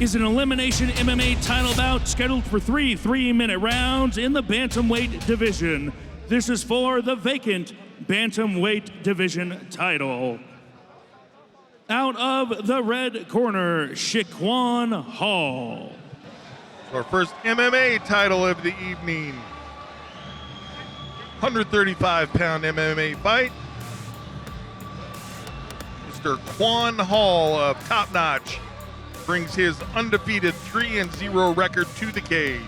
is an elimination MMA title bout scheduled for 3 3-minute rounds in the Bantamweight division. This is for the vacant Bantamweight division title. Out of the red corner, Quan Hall. Our first MMA title of the evening. 135-pound MMA fight. Mr. Quan Hall of Top Notch brings his undefeated 3-0 record to the cage.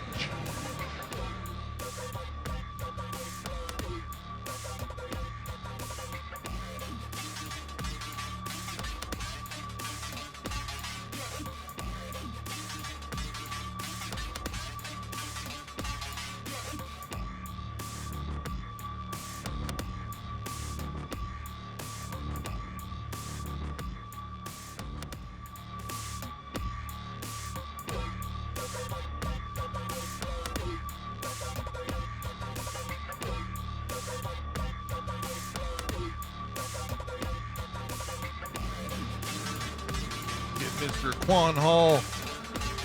Mr. Quan Hall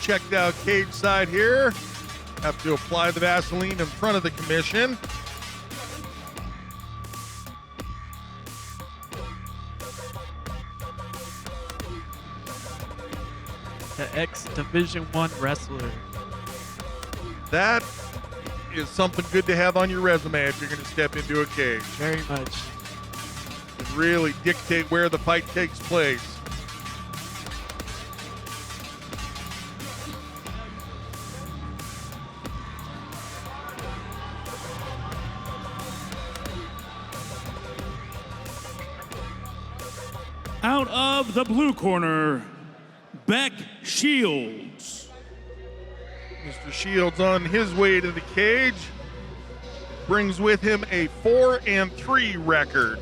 checked out cage side here. Have to apply the Vaseline in front of the commission. The ex-Division I wrestler. That is something good to have on your resume if you're going to step into a cage. Very much. And really dictate where the fight takes place. Out of the blue corner, Beck Shields. Mr. Shields on his way to the cage brings with him a 4-3 record.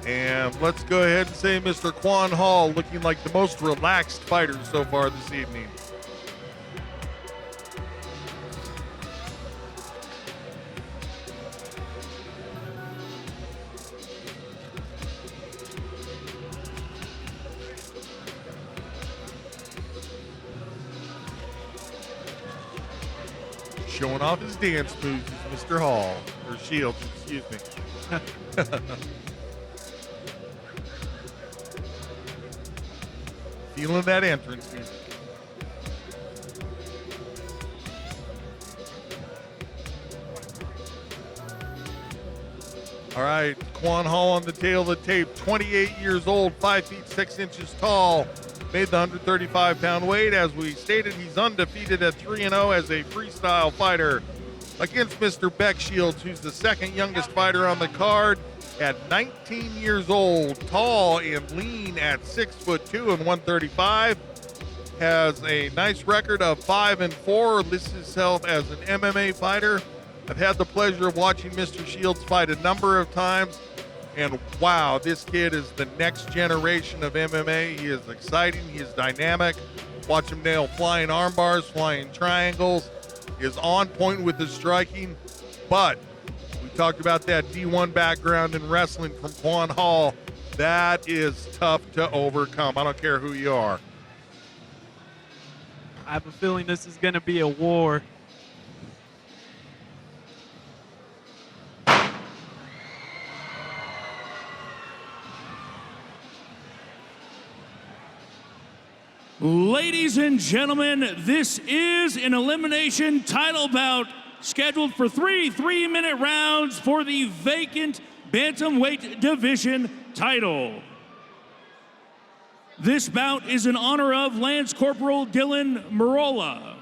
And let's go ahead and say Mr. Quan Hall looking like the most relaxed fighter so far this evening. Showing off his dance moves is Mr. Hall, or Shields, excuse me. Feeling that entrance music. All right, Quan Hall on the tail of the tape, 28 years old, 5 feet 6 inches tall. Made the 135-pound weight. As we stated, he's undefeated at 3-0 as a freestyle fighter against Mr. Beck Shields, who's the second youngest fighter on the card at 19 years old, tall and lean at 6'2" and 135. Has a nice record of 5-4. Lists himself as an MMA fighter. I've had the pleasure of watching Mr. Shields fight a number of times. And wow, this kid is the next generation of MMA. He is exciting. He is dynamic. Watch him nail flying arm bars, flying triangles. He is on point with his striking. But we talked about that D1 background in wrestling from Quan Hall. That is tough to overcome. I don't care who you are. I have a feeling this is going to be a war. Ladies and gentlemen, this is an elimination title bout scheduled for 3 3-minute rounds for the vacant Bantamweight division title. This bout is in honor of Lance Corporal Dylan Marola.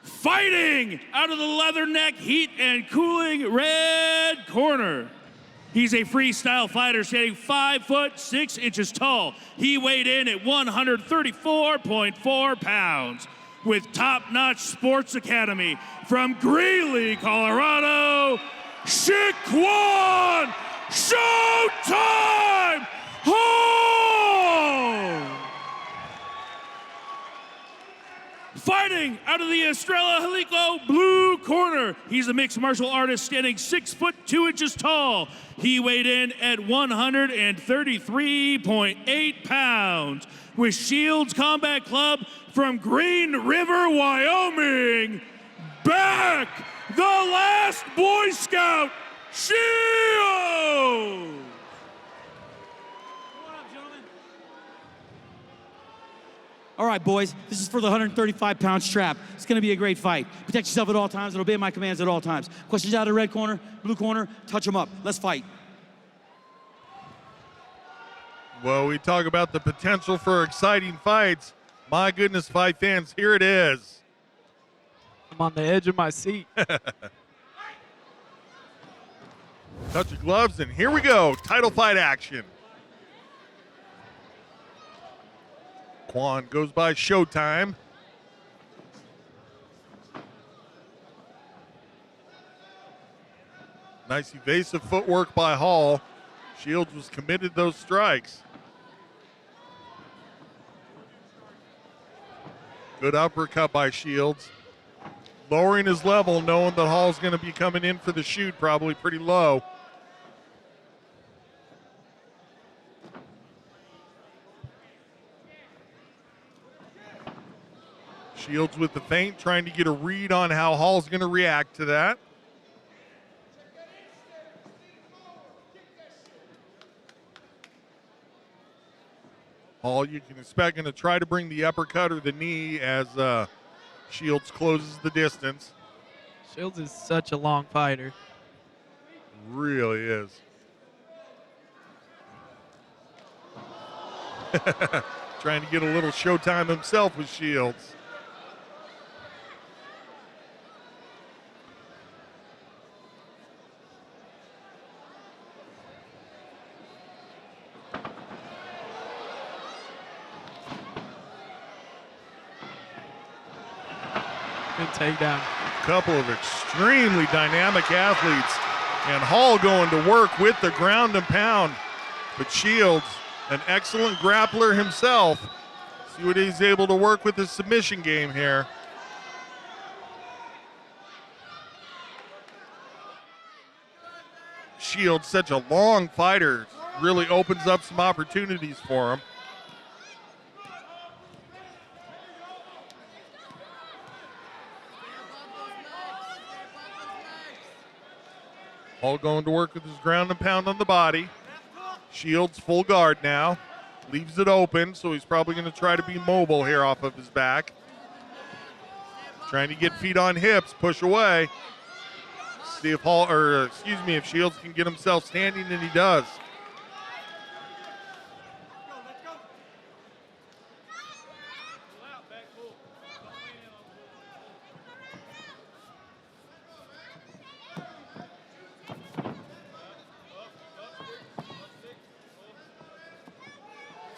Fighting out of the leatherneck heat and cooling red corner. He's a freestyle fighter standing 5'6" tall. He weighed in at 134.4 pounds with Top Notch Sports Academy from Greeley, Colorado, Quan Showtime Hall! Fighting Fighting out of the Estrella Jalisco blue corner. He's a mixed martial artist standing 6 foot 2 inches tall. He weighed in at 133.8 pounds. With Shields Combat Club from Green River, Wyoming, Beck, the last Boy Scout, Shields! All right, boys, this is for the 135-pound strap. It's going to be a great fight. Protect yourself at all times and obey my commands at all times. Questions out of red corner, blue corner, touch them up. Let's fight. Well, we talk about the potential for exciting fights. My goodness, fight fans, here it is. I'm on the edge of my seat. Touch of gloves, and here we go. Title fight action. Quan goes by Showtime. Nice evasive footwork by Hall. Shields was committed to those strikes. Good uppercut by Shields. Lowering his level, knowing that Hall's going to be coming in for the shoot, probably pretty low. Shields with the feint, trying to get a read on how Hall's going to react to that. Hall, you can expect, going to try to bring the uppercut or the knee as Shields closes the distance. Shields is such a long fighter. Really is. Trying to get a little showtime himself with Shields. Good takedown. Couple of extremely dynamic athletes, and Hall going to work with the ground and pound. But Shields, an excellent grappler himself. See what he's able to work with his submission game here. Shields, such a long fighter, really opens up some opportunities for him. Hall going to work with his ground and pound on the body. Shields full guard now. Leaves it open, so he's probably going to try to be mobile here off of his back. Trying to get feet on hips, push away. See if if Shields can get himself standing, and he does.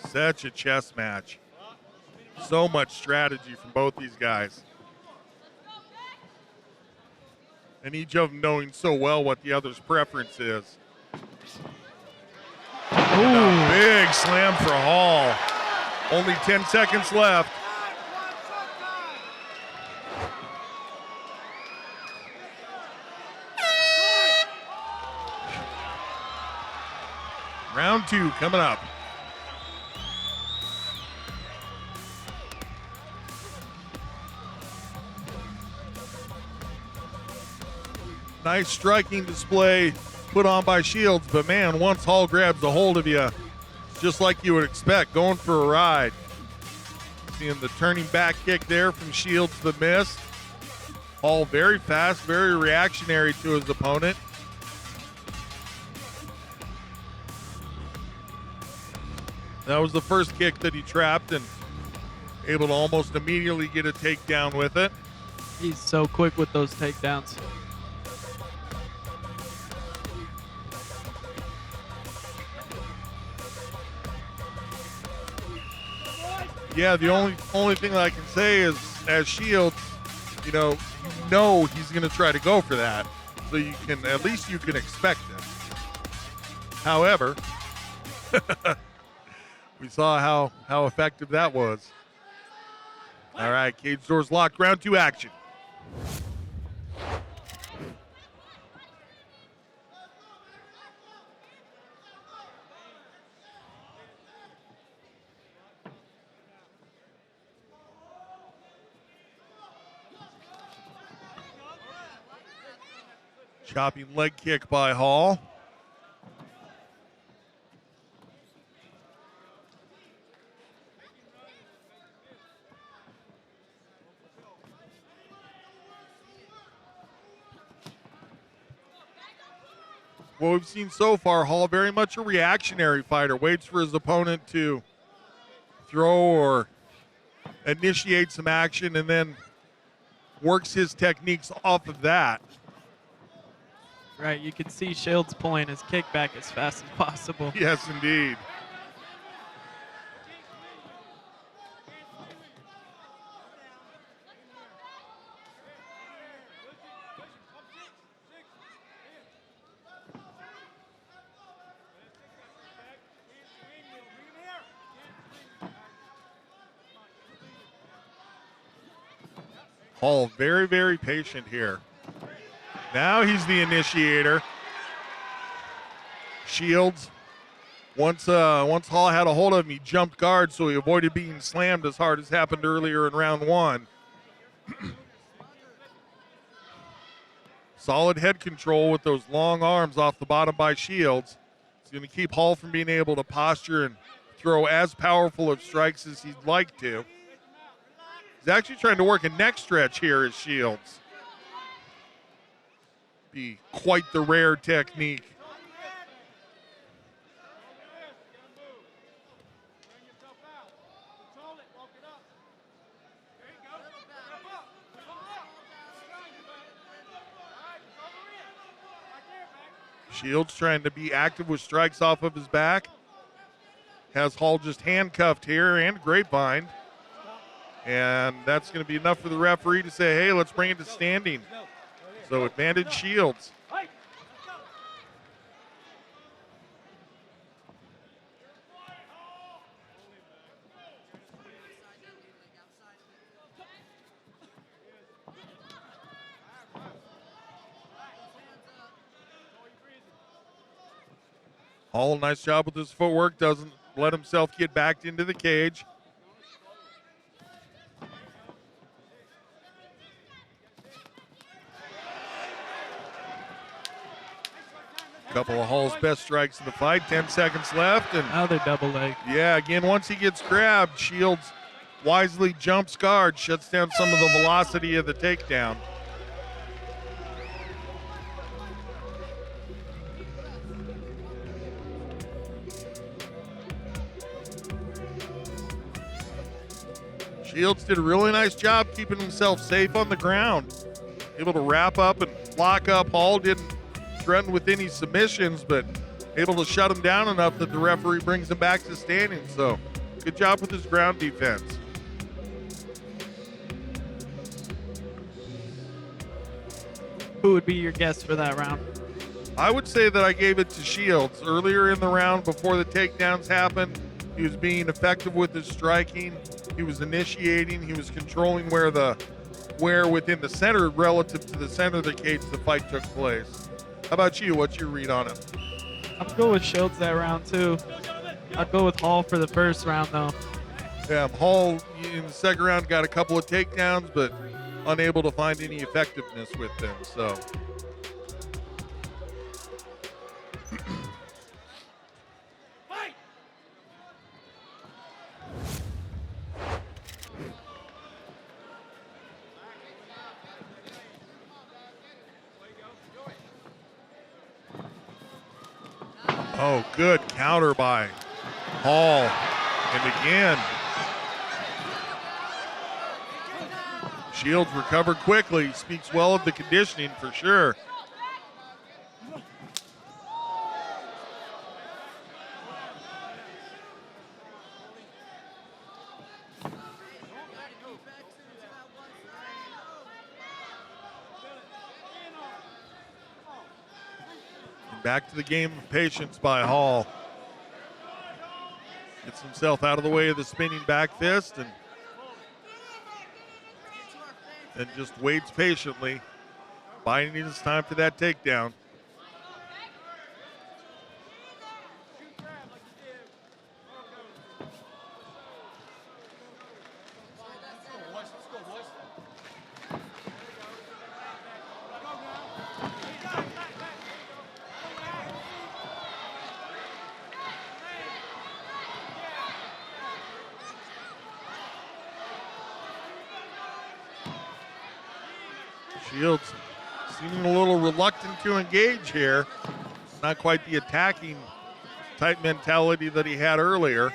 Such a chess match. So much strategy from both these guys. And each of them knowing so well what the other's preference is. A big slam for Hall. Only 10 seconds left. Round 2 coming up. Nice striking display put on by Shields, but man, once Hall grabs a hold of you, just like you would expect, going for a ride. Seeing the turning back kick there from Shields, the miss. Hall very fast, very reactionary to his opponent. That was the first kick that he trapped and able to almost immediately get a takedown with it. He's so quick with those takedowns. Yeah, the only thing that I can say is, as Shields, you know he's going to try to go for that, so you can expect it. However, we saw how effective that was. All right, cage doors locked, round 2 action. Chopping leg kick by Hall. What we've seen so far, Hall very much a reactionary fighter. Waits for his opponent to throw or initiate some action and then works his techniques off of that. Right, you can see Shields pulling his kick back as fast as possible. Yes, indeed. Hall very, very patient here. Now he's the initiator. Shields, once Hall had a hold of him, he jumped guard, so he avoided being slammed as hard as happened earlier in round 1. Solid head control with those long arms off the bottom by Shields. It's going to keep Hall from being able to posture and throw as powerful of strikes as he'd like to. He's actually trying to work a neck stretch here as Shields. Be quite the rare technique. Shields trying to be active with strikes off of his back. Has Hall just handcuffed here and grapevine. And that's going to be enough for the referee to say, hey, let's bring it to standing. So advantage Shields. Hall, nice job with his footwork, doesn't let himself get backed into the cage. Couple of Hall's best strikes of the fight, 10 seconds left. And another double leg. Yeah, again, once he gets grabbed, Shields wisely jumps guard, shuts down some of the velocity of the takedown. Shields did a really nice job keeping himself safe on the ground. Able to wrap up and lock up. Hall didn't threatened with any submissions, but able to shut him down enough that the referee brings him back to standing. So good job with his ground defense. Who would be your guess for that round? I would say that I gave it to Shields. Earlier in the round, before the takedowns happened, he was being effective with his striking. He was initiating. He was controlling where within the center relative to the center of the cage the fight took place. How about you? What's your read on it? I'm going with Shields that round too. I'd go with Hall for the first round though. Yeah, Hall in the second round got a couple of takedowns, but unable to find any effectiveness with them. So. Oh, good counter by Hall. And again, Shields recovered quickly. Speaks well of the conditioning for sure. Back to the game of patience by Hall. Gets himself out of the way of the spinning back fist and and just waits patiently, biding his time for that takedown. Shields seeming a little reluctant to engage here. Not quite the attacking type mentality that he had earlier.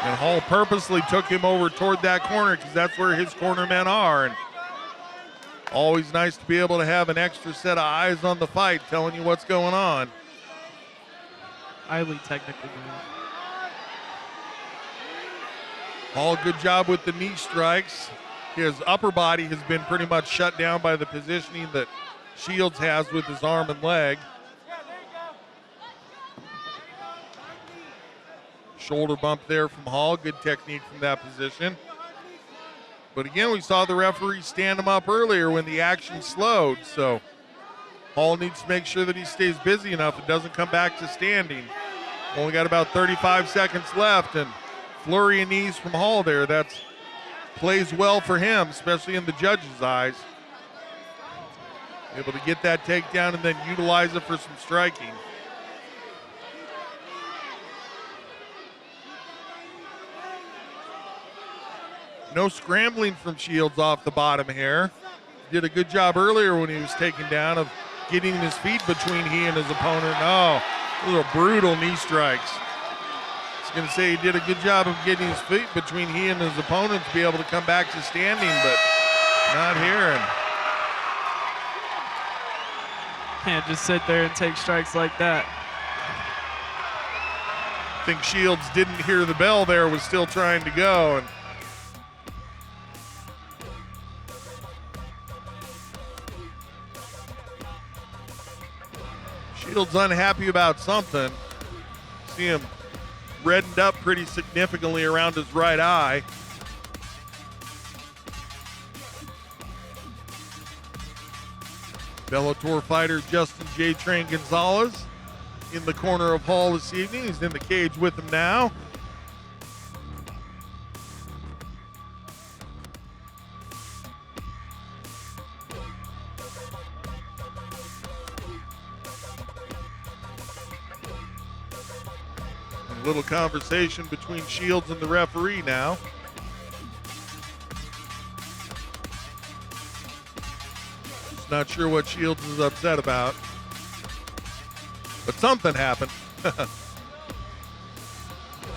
And Hall purposely took him over toward that corner because that's where his corner men are. And always nice to be able to have an extra set of eyes on the fight telling you what's going on. Highly technical move. Hall, good job with the knee strikes. His upper body has been pretty much shut down by the positioning that Shields has with his arm and leg. Shoulder bump there from Hall. Good technique from that position. But again, we saw the referee stand him up earlier when the action slowed. So Hall needs to make sure that he stays busy enough and doesn't come back to standing. Only got about 35 seconds left, and flurry of knees from Hall there. That plays well for him, especially in the judges' eyes. Able to get that takedown and then utilize it for some striking. No scrambling from Shields off the bottom here. Did a good job earlier when he was taken down of getting his feet between he and his opponent. Oh, those are brutal knee strikes. I was going to say he did a good job of getting his feet between he and his opponent to be able to come back to standing, but not here. And Can't just sit there and take strikes like that. I think Shields didn't hear the bell there, was still trying to go. And Shields unhappy about something. See him reddened up pretty significantly around his right eye. Bellator fighter Justin J. Train Gonzalez in the corner of Hall this evening. He's in the cage with him now. A little conversation between Shields and the referee now. Just not sure what Shields is upset about, but something happened.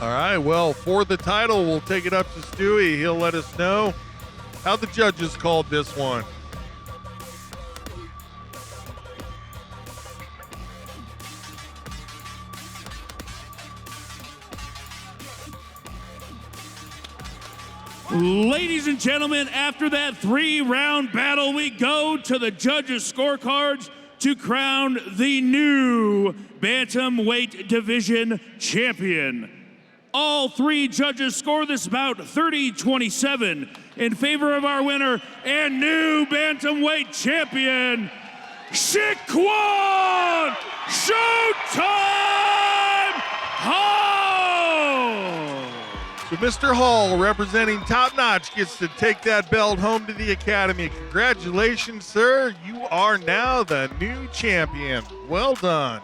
All right, well, for the title, we'll take it up to Stewie. He'll let us know how the judges called this one. Ladies and gentlemen, after that 3-round battle, we go to the judges' scorecards to crown the new Bantamweight Division champion. All 3 judges score this bout 30-27 in favor of our winner and new Bantamweight champion, Quan Showtime Hall! So Mr. Hall, representing Top Notch, gets to take that belt home to the Academy. Congratulations, sir. You are now the new champion. Well done.